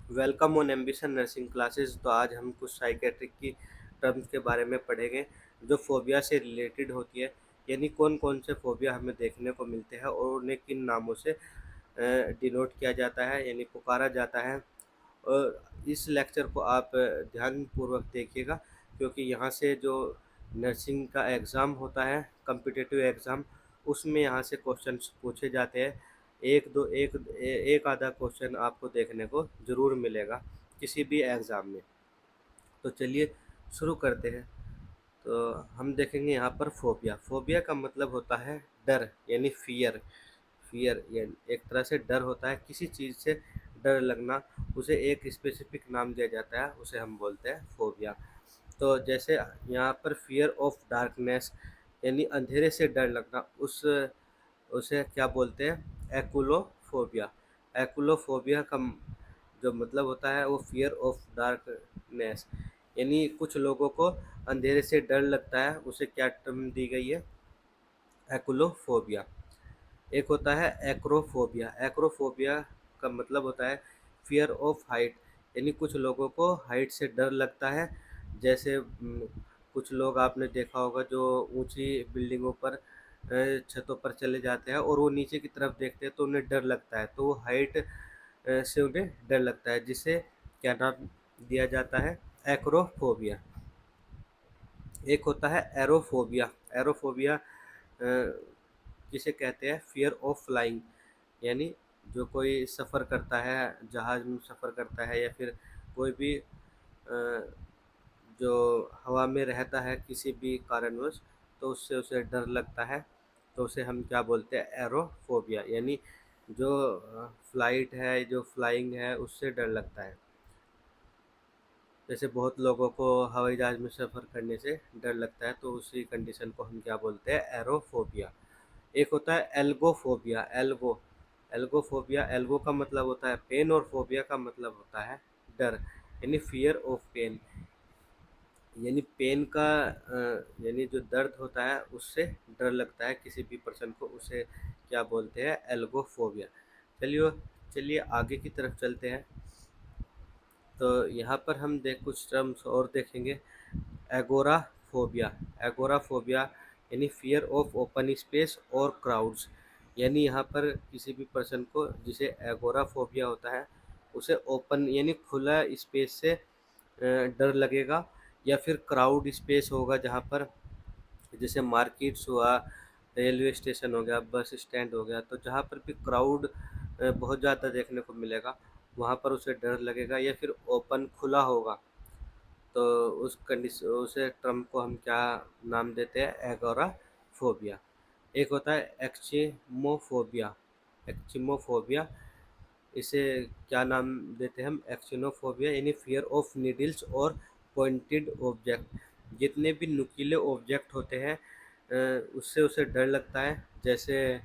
Welcome on ambition nursing classes. तो आज हम कुछ साइकेट्रिक की टर्म्स के बारे में पढ़ेंगे जो फोबिया से रिलेटेड होती है, यानी कौन कौन से फोबिया हमें देखने को मिलते हैं और उन्हें किन नामों से डिनोट किया जाता है, यानी पुकारा जाता है। और इस लेक्चर को आप ध्यानपूर्वक देखिएगा, क्योंकि यहाँ से जो नर्सिंग का एग्ज़ाम होता है, कम्पिटिटिव एग्ज़ाम, उसमें यहाँ से क्वेश्चंस पूछे जाते हैं। एक आधा क्वेश्चन आपको देखने को ज़रूर मिलेगा किसी भी एग्ज़ाम में। तो चलिए शुरू करते हैं। तो हम देखेंगे यहाँ पर फोबिया। फोबिया का मतलब होता है डर, यानी फियर। फियर यानी एक तरह से डर होता है, किसी चीज़ से डर लगना, उसे एक स्पेसिफिक नाम दिया जाता है, उसे हम बोलते हैं फोबिया। तो जैसे यहाँ पर फियर ऑफ डार्कनेस, यानी अंधेरे से डर लगना, उसे क्या बोलते हैं? एक्युलोफोबिया। एक्युलोफोबिया का जो मतलब होता है वो फियर ऑफ डार्कनेस, यानी कुछ लोगों को अंधेरे से डर लगता है, उसे क्या टर्म दी गई है? एक्युलोफोबिया। एक होता है एक्रोफोबिया। एक्रोफोबिया का मतलब होता है फियर ऑफ हाइट, यानी कुछ लोगों को हाइट से डर लगता है। जैसे कुछ लोग आपने देखा होगा जो ऊंची बिल्डिंगों पर छतों पर चले जाते हैं और वो नीचे की तरफ देखते हैं तो उन्हें डर लगता है, तो वो हाइट से उन्हें डर लगता है, जिसे क्या नाम दिया जाता है? एक्रोफोबिया। एक होता है एरोफोबिया। एरोफोबिया किसे कहते हैं? फियर ऑफ फ्लाइंग, यानी जो कोई सफ़र करता है, जहाज़ में सफ़र करता है, या फिर कोई भी जो हवा में रहता है किसी भी कारणवश, तो उससे उसे डर लगता है, तो उसे हम क्या बोलते हैं? एरोफोबिया, यानी जो फ्लाइट है, जो फ्लाइंग है, उससे डर लगता है। जैसे बहुत लोगों को हवाई जहाज़ में सफ़र करने से डर लगता है, तो उसी कंडीशन को हम क्या बोलते हैं? एरोफोबिया। एक होता है एल्गोफोबिया। एल्गोफोबिया, एल्गो का मतलब होता है पेन और फोबिया का मतलब होता है डर, यानी फियर ऑफ पेन। यानी पेन का यानी जो दर्द होता है उससे डर लगता है किसी भी पर्सन को, उसे क्या बोलते हैं? एल्गोफोबिया। चलिए चलिए आगे की तरफ चलते हैं। तो यहाँ पर हम कुछ टर्म्स और देखेंगे। एगोराफोबिया। एगोराफोबिया यानी फियर ऑफ ओपन स्पेस और क्राउड्स, यानी यहाँ पर किसी भी पर्सन को जिसे एगोराफोबिया होता है, उसे ओपन यानी खुला स्पेस से डर लगेगा, या फिर क्राउड स्पेस होगा जहाँ पर, जैसे मार्केट्स हुआ, रेलवे स्टेशन हो गया, बस स्टैंड हो गया, तो जहाँ पर भी क्राउड बहुत ज़्यादा देखने को मिलेगा, वहाँ पर उसे डर लगेगा, या फिर ओपन खुला होगा, तो उस कंडीशन उसे टर्म को हम क्या नाम देते हैं? एगोराफोबिया। एक होता है एक्चिमोफोबिया। एक्चिमोफोबिया, इसे क्या नाम देते हैं हम? एक्सिनोफोबिया, यानी फियर ऑफ नीडल्स और पॉइंटेड ऑब्जेक्ट। जितने भी नुकीले ऑब्जेक्ट होते हैं उससे उसे डर लगता है, जैसे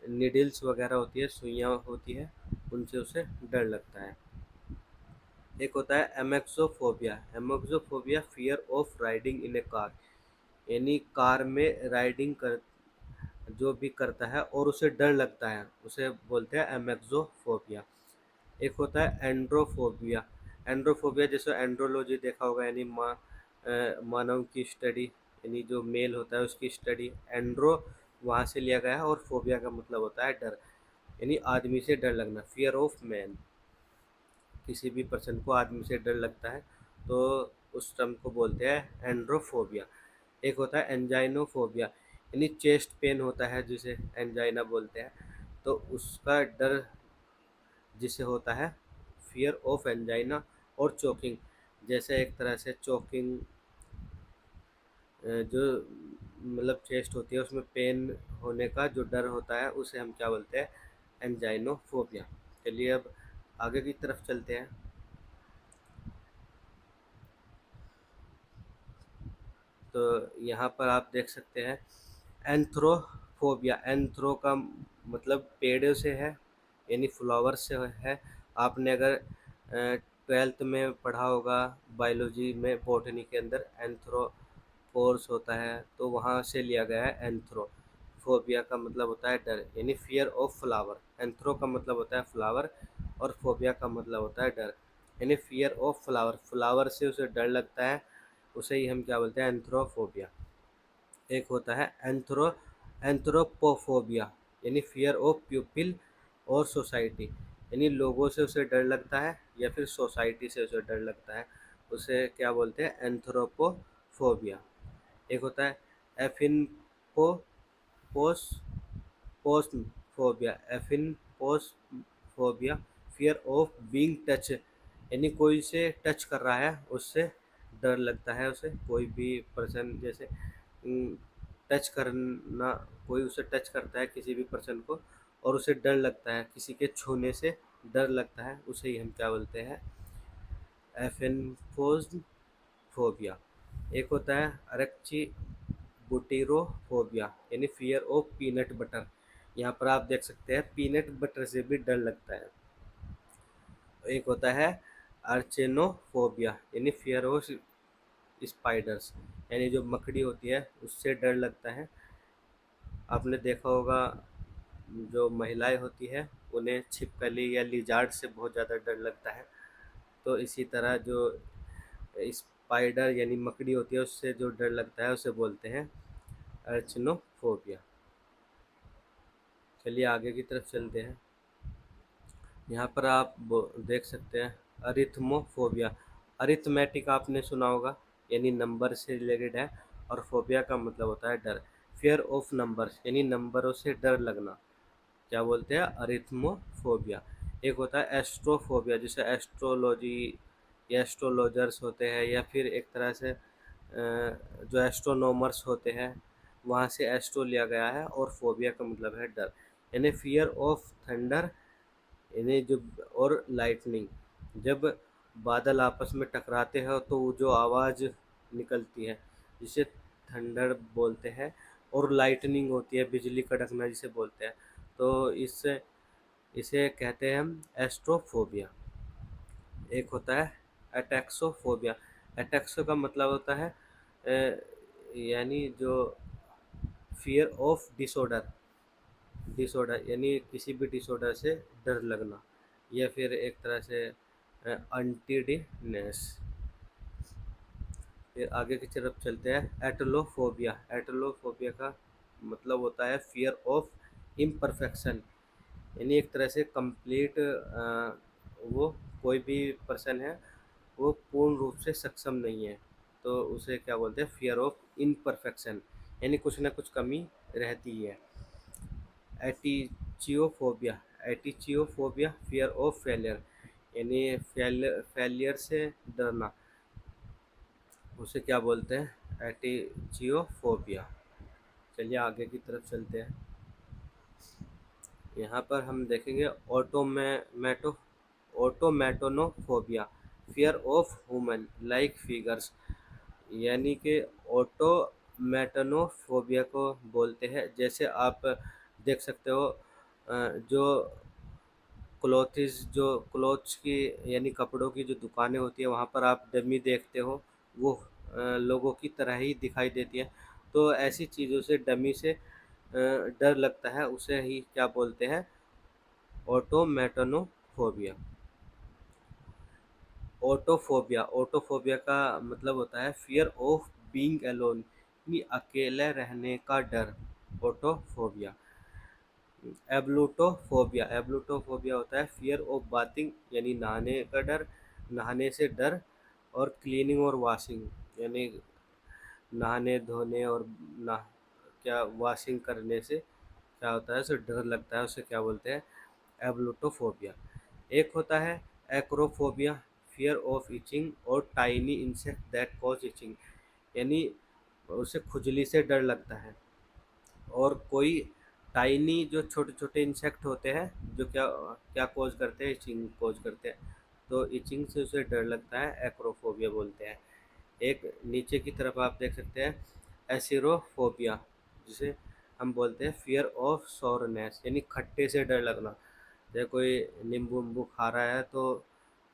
नीडल्स वगैरह होती है, सुइयाँ होती है, उनसे उसे डर लगता है। एक होता है amaxophobia. Amaxophobia fear of riding in a car, यानी कार में राइडिंग कर जो भी करता है और उसे डर लगता है, उसे बोलते हैं एमेक्सोफोबिया। एक होता है एंड्रोफोबिया। एंड्रोफोबिया जैसे एंड्रोलॉजी देखा होगा, यानी मानव की स्टडी, यानी जो मेल होता है उसकी स्टडी। एंड्रो वहाँ से लिया गया है, और फोबिया का मतलब होता है डर, यानी आदमी से डर लगना, फियर ऑफ मैन। किसी भी पर्सन को आदमी से डर लगता है, तो उस टर्म को बोलते हैं एंड्रोफोबिया। एक होता है एंजाइनोफोबिया, यानी चेस्ट पेन होता है जिसे एंजाइना बोलते हैं, तो उसका डर जिसे होता है फियर ऑफ एंजाइना। और चोकिंग, जैसे एक तरह से चोकिंग जो मतलब चेस्ट होती है उसमें पेन होने का जो डर होता है, उसे हम क्या बोलते हैं? एंजाइनोफोबिया। चलिए अब आगे की तरफ चलते हैं। तो यहाँ पर आप देख सकते हैं एंथ्रोफोबिया। एंथ्रो का मतलब पेड़ों से है, यानी फ्लावर से है। आपने अगर ट्वेल्थ में पढ़ा होगा बायोलॉजी में, बॉटनी के अंदर एंथ्रोपोर्स होता है, तो वहाँ से लिया गया है एंथ्रो। फोबिया का मतलब होता है डर, यानी फियर ऑफ फ्लावर। एंथ्रो का मतलब होता है फ्लावर, और फोबिया का मतलब होता है डर। यानी फियर ऑफ फ्लावर, फ्लावर से उसे डर लगता है, उसे ही हम क्या बोलते हैं, एंथ्रोफोबिया। एक होता है एंथ्रोपोफोबिया, यानी फियर ऑफ पीपल और सोसाइटी, यानी लोगों से उसे डर लगता है या फिर सोसाइटी से उसे डर लगता है, उसे क्या बोलते हैं, एंथ्रोपोफोबिया। एक होता है एफिनपो पोस पोस्टफोबिया, एफिनपोस्फोबिया, फियर ऑफ बीइंग टच, यानी कोई से टच कर रहा है उससे डर लगता है उसे, कोई भी पर्सन जैसे टच करना, कोई उसे टच करता है किसी भी पर्सन को और उसे डर लगता है, किसी के छूने से डर लगता है, उसे ही हम क्या बोलते हैं, एफिनफोबिया। एक होता है अरेक्ची बुटीरोफोबिया, यानी फियर ऑफ पीनट बटर, यहाँ पर आप देख सकते हैं पीनट बटर से भी डर लगता है। एक होता है अर्चेनोफोबिया, यानी फियर ऑफ स्पाइडर्स, यानी जो मकड़ी होती है उससे डर लगता है। आपने देखा होगा जो महिलाएं होती है उन्हें छिपकली या लिजार्ड से बहुत ज़्यादा डर लगता है, तो इसी तरह जो स्पाइडर यानी मकड़ी होती है उससे जो डर लगता है उसे बोलते हैं अर्चनोफोबिया। चलिए आगे की तरफ चलते हैं। यहाँ पर आप देख सकते हैं अरिथमोफोबिया। अरिथमेटिक आपने सुना होगा, यानी नंबर से रिलेटेड है, और फोबिया का मतलब होता है डर। फियर ऑफ नंबर्स, यानी नंबरों से डर लगना, क्या बोलते हैं, अरिथमोफोबिया। एक होता है एस्ट्रोफोबिया, जिसे एस्ट्रोलॉजी या एस्ट्रोलॉजर्स होते हैं, या फिर एक तरह से जो एस्ट्रोनॉमर्स होते हैं वहाँ से एस्ट्रो लिया गया है, और फोबिया का मतलब है डर, यानी फियर ऑफ थंडर, यानी जो और लाइटनिंग, जब बादल आपस में टकराते हैं तो वो जो आवाज़ निकलती है जिसे थंडर बोलते हैं, और लाइटनिंग होती है, बिजली कड़कना जिसे बोलते हैं, तो इससे इसे कहते हैं हम एस्ट्रोफोबिया। एक होता है अटैक्सोफोबिया। अटैक्सो का मतलब होता है यानी जो फियर ऑफ डिसऑर्डर, डिसऑर्डर यानी किसी भी डिसऑर्डर से डर लगना, या फिर एक तरह से अनटीडीनेस। फिर आगे की तरफ चलते हैं एटलोफोबिया। एटलोफोबिया का मतलब होता है फियर ऑफ इम्परफेक्शन, यानी एक तरह से कंप्लीट, वो कोई भी पर्सन है वो पूर्ण रूप से सक्षम नहीं है, तो उसे क्या बोलते हैं, फियर ऑफ इम्परफेक्शन, यानी कुछ ना कुछ कमी रहती है। एटिचियोफोबिया। एटिचियोफोबिया फियर ऑफ फेलियर, यानी फेलियर से डरना, उसे क्या बोलते हैं, एटिचियोफोबिया। चलिए आगे की तरफ चलते हैं। यहाँ पर हम देखेंगे automatonophobia, fear of human like figures, यानी कि ऑटोमेटोनोफोबिया को बोलते हैं, जैसे आप देख सकते हो जो क्लोथ्स की यानी कपड़ों की जो दुकानें होती है वहाँ पर आप डमी देखते हो, वो लोगों की तरह ही दिखाई देती है, तो ऐसी चीज़ों से डमी से डर लगता है, उसे ही क्या बोलते हैं, ऑटोमेटोनोफोबिया। ऑटोफोबिया। ऑटोफोबिया का मतलब होता है फियर ऑफ बीइंग अलोन, यानी अकेले रहने का डर, ऑटोफोबिया। एब्लूटोफोबिया। एब्लूटोफोबिया होता है फियर ऑफ बाथिंग, यानी नहाने का डर, नहाने से डर, और क्लीनिंग और वॉशिंग, यानी नहाने धोने और ना क्या वॉशिंग करने से क्या होता है, उसे डर लगता है, उसे क्या बोलते हैं, एब्लूटोफोबिया। एक होता है एक्रोफोबिया, फियर ऑफ इचिंग और tiny insect that cause itching, यानी उसे खुजली से डर लगता है, और कोई टाइनी जो छोटे छोटे इंसेक्ट होते हैं जो क्या क्या कोज करते हैं, इचिंग कोज करते हैं, तो इचिंग से उसे डर लगता है, एक्रोफोबिया बोलते हैं। एक नीचे की तरफ आप देख सकते हैं एसिरोफोबिया, जिसे हम बोलते हैं फियर ऑफ सोरनेस, यानी खट्टे से डर लगना, जैसे कोई नींबू वीम्बू खा रहा है तो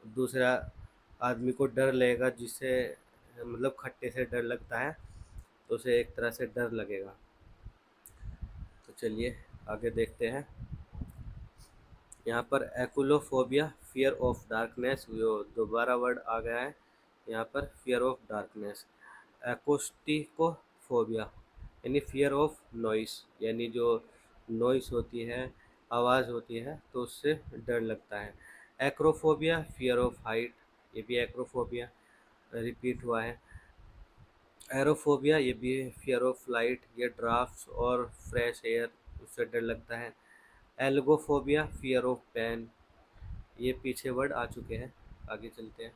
दूसरा आदमी को डर लगेगा, जिससे मतलब खट्टे से डर लगता है, तो उसे एक तरह से डर लगेगा। तो चलिए आगे देखते हैं। यहाँ पर एक्ुलोफोबिया, फियर ऑफ डार्कनेस, जो दोबारा वर्ड आ गया है यहाँ पर, फियर ऑफ डार्कनेस। एकोस्टिकोफोबिया यानी फियर ऑफ नॉइस, यानी जो नॉइस होती है, आवाज़ होती है, तो उससे डर लगता है। एक्रोफोबिया फियर ऑफ हाइट, ये भी एक्रोफोबिया रिपीट हुआ है। एरोफोबिया ये भी फियर ऑफ लाइट या ड्राफ्ट्स और फ्रेश एयर, उससे डर लगता है। एल्गोफोबिया फियर ऑफ पेन, ये पीछे वर्ड आ चुके हैं, आगे चलते हैं।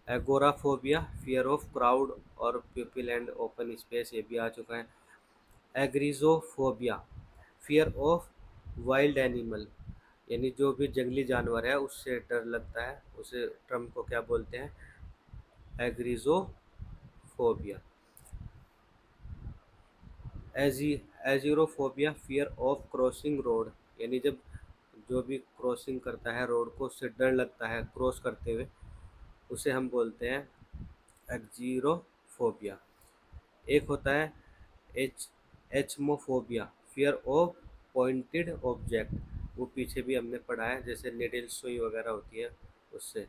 एगोराफोबिया फियर ऑफ क्राउड और पीपल एंड ओपन स्पेस, ये भी आ चुका है। एग्रिजोफोबिया फियर ऑफ वाइल्ड एनिमल, यानी जो भी जंगली जानवर है उससे डर लगता है, उसे टर्म को क्या बोलते हैं, एग्रिजोफोबिया। एजीरोफोबिया फियर ऑफ क्रॉसिंग रोड, यानी जब जो भी क्रॉसिंग करता है रोड को, उससे डर लगता है क्रॉस करते हुए, उसे हम बोलते हैं एक्जीरोफोबिया। एक होता है एच aichmophobia fear of pointed object, वो पीछे भी हमने पढ़ा है, जैसे निडल सुई वगैरह होती है उससे।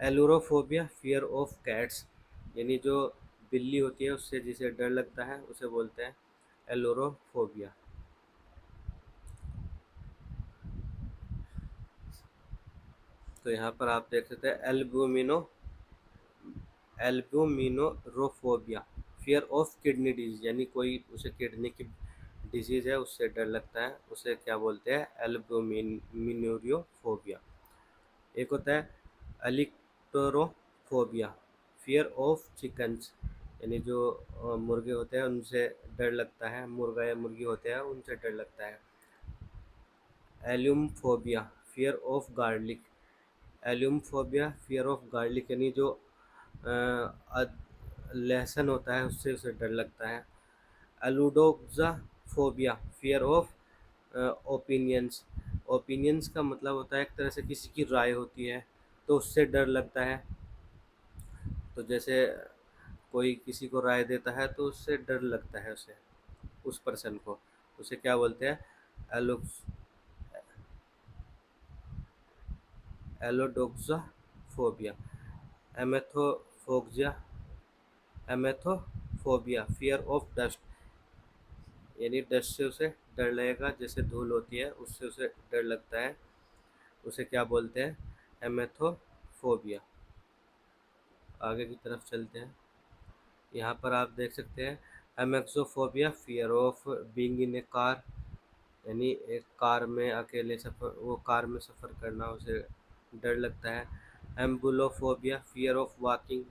एलुरोफोबिया फियर ऑफ कैट्स, यानी जो बिल्ली होती है उससे जिसे डर लगता है उसे बोलते हैं एलुरोफोबिया। तो यहाँ पर आप देख सकते हैं एल्ब्यूमिनोरोफोबिया फियर ऑफ किडनी डिजीज, यानी कोई उसे किडनी की डिजीज़ है उससे डर लगता है, उसे क्या बोलते हैं, एल्ब्यूमिनोरियोफोबिया। एक होता है एलिक्टोरोफोबिया फियर ऑफ चिकन्स, यानी जो मुर्गे होते हैं उनसे डर लगता है, मुर्गा या मुर्गी होते हैं उनसे डर लगता है। Alliumphobia fear of garlic, alliumphobia fear of garlic, यानी जो लहसुन होता है उससे उसे डर लगता है। एलुडोक्साफोबिया फियर ऑफ ओपिनियंस, ओपिनियंस का मतलब होता है एक तरह से किसी की राय होती है तो उससे डर लगता है। तो जैसे कोई किसी को राय देता है तो उससे डर लगता है उसे, उस पर्सन को, उसे क्या बोलते हैं, एलोक्स allodoxaphobia. Amathophobia amathophobia fear of dust, यानी डस्ट से उसे डर लगेगा, जैसे धूल होती है उससे उसे डर लगता है, उसे क्या बोलते हैं, एमेथोफोबिया। आगे की तरफ चलते हैं। यहाँ पर आप देख सकते हैं amaxophobia fear of being in a car, यानी एक कार में अकेले सफ़र, वो कार में सफ़र करना उसे डर लगता है। एम्बुलोफोबिया फियर ऑफ वॉकिंग,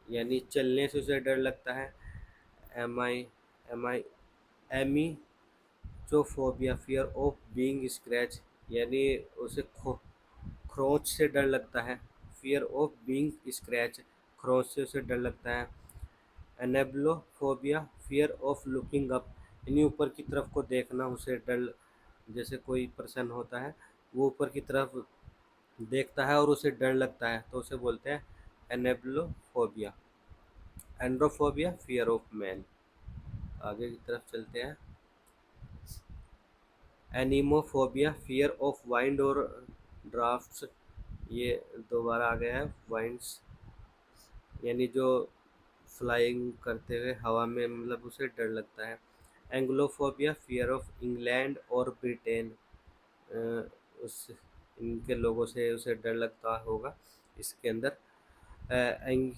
यानी चलने से उसे डर लगता है। एम आई एम आई amychophobia fear of being scratch, यानी उसे खरोंच से डर लगता है, फियर ऑफ बीइंग स्क्रैच, खरोंच से उसे डर लगता है। एनेब्लोफोबिया फियर ऑफ लुकिंग अप, यानी ऊपर की तरफ को देखना उसे डर, जैसे कोई पर्सन होता है वो ऊपर की तरफ देखता है और उसे डर लगता है तो उसे बोलते हैं एनेब्लोफोबिया। एंड्रोफोबिया फियर ऑफ मैन। आगे की तरफ चलते हैं। एनीमोफोबिया फियर ऑफ वाइंड और ड्राफ्ट्स, ये दोबारा आ गया है, वाइंड्स यानी जो फ्लाइंग करते हुए हवा में, मतलब उसे डर लगता है। एंग्लोफोबिया फियर ऑफ इंग्लैंड और ब्रिटेन, उस इनके लोगों से उसे डर लगता होगा इसके अंदर। एंग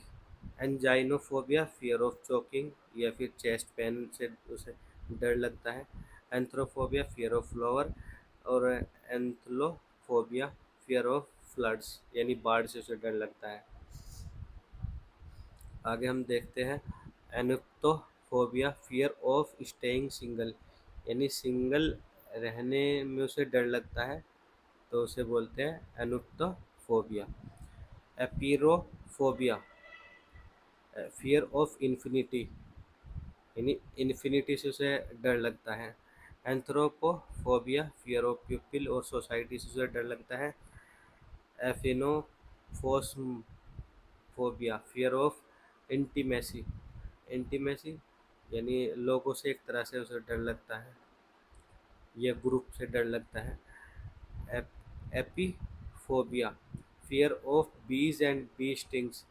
एंजाइनोफोबिया फियर ऑफ चोकिंग या फिर चेस्ट पेन से उसे डर लगता है। एंथ्रोफोबिया फियर ऑफ फ्लावर और एंथ्लोफोबिया फियर ऑफ फ्लड्स, यानी बाढ़ से उसे डर लगता है। आगे हम देखते हैं एनुक्टोफोबिया फियर ऑफ स्टेइंग सिंगल, यानी सिंगल रहने में उसे डर लगता है तो उसे बोलते हैं एनुक्टोफोबिया। एपीरोफोबिया फियर ऑफ इन्फिनिटी, यानी इन्फिनिटी से उसे डर लगता है। एंथ्रोपोफोबिया फियर ऑफ पीपल और सोसाइटी से उसे डर लगता है। एफिनोफोस्फोबिया फियर ऑफ इंटीमेसी, इंटीमेसी यानी लोगों से एक तरह से उसे डर लगता है, यह ग्रुप से डर लगता है। एपीफोबिया, फियर ऑफ बीज एंड बी स्टिंग्स,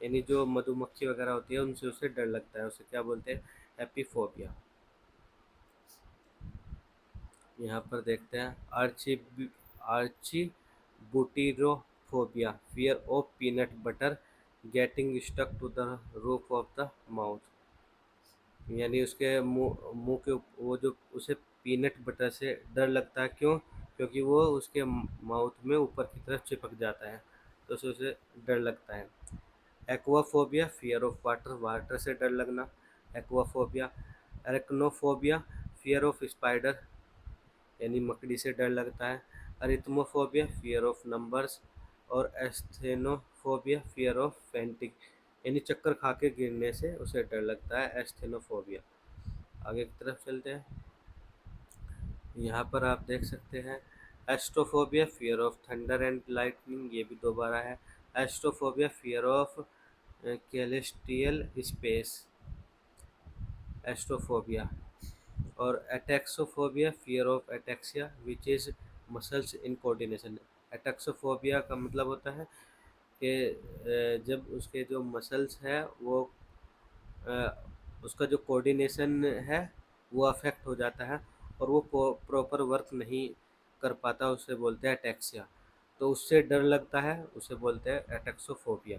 यानी जो मधुमक्खी वगैरह होती है उनसे उसे डर लगता है, उसे क्या बोलते हैं, एपीफोबिया। यहाँ पर देखते हैं arachibutyrophobia, fear of peanut butter getting stuck to the roof of the mouth, यानी उसके मुंह मुंह के वो जो उसे पीनट बटर से डर लगता है, क्यों, क्योंकि वो उसके माउथ में ऊपर की तरफ चिपक जाता है, तो उसे डर लगता है। Aquaphobia, fear of water, water से डर लगना, एक्वाफोबिया। एरक्नोफोबिया, फियर ऑफ स्पाइडर, यानी मकड़ी से डर लगता है। Arithmophobia, fear of numbers. और एस्थेनोफोबिया, फियर ऑफ फेंटिंग, यानी चक्कर खा के गिरने से उसे डर लगता है, एस्थेनोफोबिया। आगे की तरफ चलते हैं। यहाँ पर आप देख सकते हैं astrophobia, fear of thunder and lightning, ये भी दोबारा है। Astrophobia, fear of celestial space, astrophobia. और ataxophobia, fear of ataxia which is muscles in coordination. Ataxophobia का मतलब होता है कि जब उसके जो मसल्स है वो उसका जो कोऑर्डिनेशन है वो अफेक्ट हो जाता है और वो प्रॉपर वर्क नहीं कर पाता, उसे बोलते हैं एटेक्सिया। तो उससे डर लगता है, उसे बोलते हैं एटेक्सोफोबिया,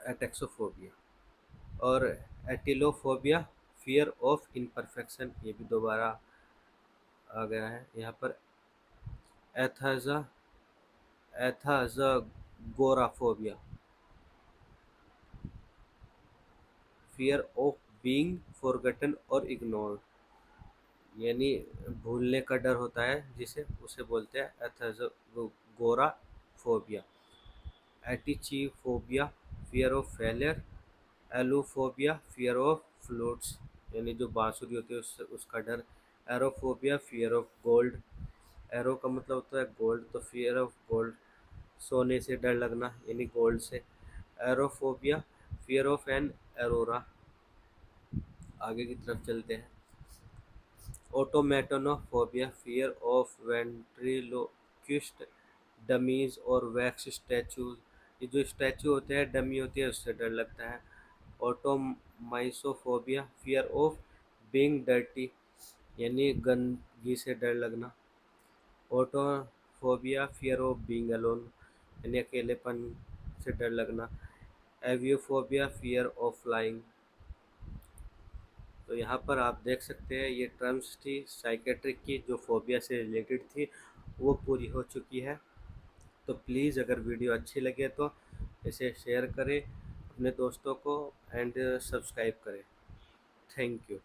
एटेक्सोफोबिया। और एटिलोफोबिया, फियर ऑफ इम्परफेक्शन, ये भी दोबारा आ गया है यहाँ पर। एथाजा एथाजागोराफोबिया, फियर ऑफ बीइंग फॉरगॉटन और इग्नोर्ड, यानी भूलने का डर होता है जिसे, उसे बोलते हैं athazagoraphobia. Atychiphobia, fear of failure. Aulophobia, fear of flutes, यानी जो बांसुरी होती है उससे उसका डर। Aurophobia, fear of gold, auro का मतलब होता है गोल्ड, तो फियर ऑफ गोल्ड, सोने से डर लगना, यानी गोल्ड से। Aurophobia, fear of an aurora. आगे की तरफ चलते हैं। Automatonophobia, fear of ventriloquist dummies और वैक्स स्टैचूज, ये जो स्टैचू होते हैं, डमी होती है, उससे डर लगता है। ऑटोमाइसोफोबिया, फियर ऑफ बीइंग डर्टी, यानी गंदगी से डर लगना। ऑटोफोबिया, फियर ऑफ बीइंग अलोन, यानी अकेलेपन से डर लगना। एवियोफोबिया, फियर ऑफ फ्लाइंग। तो यहाँ पर आप देख सकते हैं ये टर्म्स थी साइकेट्रिक की, जो फोबिया से रिलेटेड थी, वो पूरी हो चुकी है। तो प्लीज़ अगर वीडियो अच्छी लगे तो इसे शेयर करें अपने दोस्तों को एंड सब्सक्राइब करें। Thank you.